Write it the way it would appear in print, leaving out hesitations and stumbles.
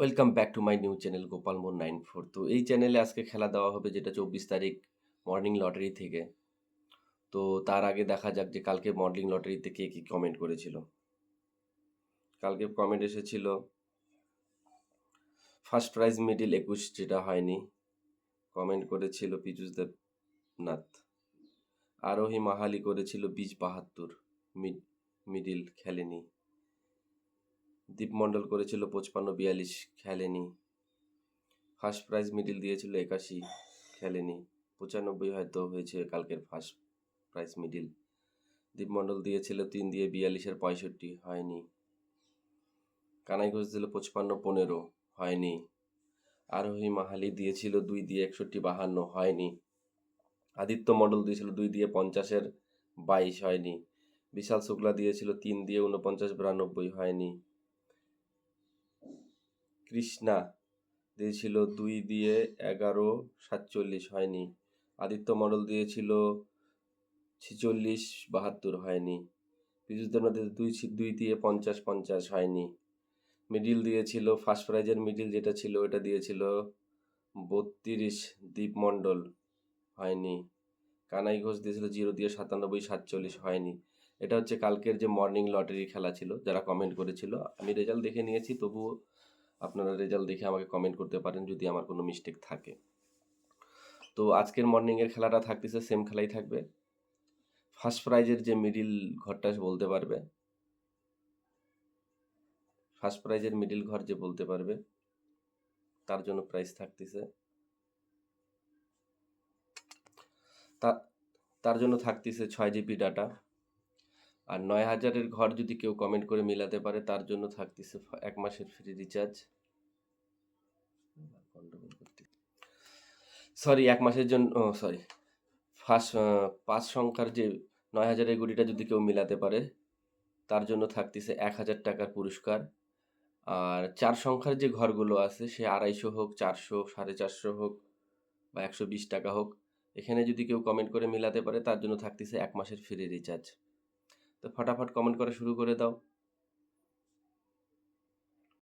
Welcome back to my new channel Gopal More 94। তো এই চ্যানেলে আজকে খেলা দেওয়া হবে যেটা 24 তারিখ মর্নিং লটারি থেকে। তো তার আগে দেখা যাক যে কালকে মর্নিং লটারিতে কে কী কমেন্ট করেছিল। কালকে কমেন্ট এসেছিল ফার্স্ট প্রাইজ মিডিল 21, যেটা হয়নি। কমেন্ট করেছিল পীযুষ দেবনাথ। আরোহী মাহালি করেছিল 20-72, মিডিল খেলেনি। দীপ মণ্ডল করেছিল 55-42, খেলেনি। ফার্স্ট প্রাইজ মিডিল দিয়েছিল 81, খেলেনি। 95 হয়তো হয়েছে কালকের ফার্স্ট প্রাইজ মিডিল। দীপমণ্ডল দিয়েছিল 3 দিয়ে 42-এর 65, হয়নি। কানাই ঘোষ দিল 55-15, হয়নি। আরোহী মাহালি দিয়েছিল 2 দিয়ে 61-52, হয়নি। আদিত্য মণ্ডল দিয়েছিল 2 দিয়ে 50-এর 22, হয়নি। বিশাল শুক্লা দিয়েছিল 3 দিয়ে 49-92, হয়নি। কৃষ্ণা দিয়েছিল 2 দিয়ে 11-47, হয়নি। আদিত্য মণ্ডল দিয়েছিল 46-72, হয়নি। পীযুষ দেবনাথ 2 দিয়ে 50-50, হয়নি। মিডিল দিয়েছিল ফার্স্ট প্রাইজের মিডিল যেটা ছিল ওটা দিয়েছিল 32, দীপ মণ্ডল, হয়নি। কানাই ঘোষ দিয়েছিল 0 দিয়ে 97-47, হয়নি। এটা হচ্ছে কালকের যে মর্নিং লটারি খেলা ছিল, যারা কমেন্ট করেছিল। আমি রেজাল্ট দেখে নিয়েছি, তবুও আপনারা রেজাল্ট দেখে আমাকে কমেন্ট করতে পারেন যদি আমার কোনো মিস্টেক থাকে। তো আজকের মর্নিংয়ের খেলাটা থাকতেছে, সেম খেলাই থাকবে। ফার্স্ট প্রাইজের যে মিডিল ঘরটা বলতে পারবে, ফার্স্ট প্রাইজের মিডিল ঘর যে বলতে পারবে তার জন্য প্রাইজ থাকতেছে, তার জন্য থাকতেছে 6 জিবি ডাটা। আর 9000-এর ঘর যদি কেউ কমেন্ট করে মিলাতে পারে তার জন্য থাকতেছে 1 মাসের ফ্রি রিচার্জ। সরি, 1 মাসের জন্য, সরি, ফার্স্ট 5 সংখ্যার যে 9000-এর গুটিটা যদি কেউ মিলাতে পারে তার জন্য থাকতেছে 1000 টাকার পুরস্কার। আর 4 সংখ্যার যে ঘরগুলো আছে সে 250 হোক, 400, 450 হোক বা 120 টাকা হোক, এখানে যদি কেউ কমেন্ট করে মিলাতে পারে তার জন্য থাকতেছে 1 মাসের ফ্রি রিচার্জ। তো ফটাফট কমেন্ট করা শুরু করে দাও।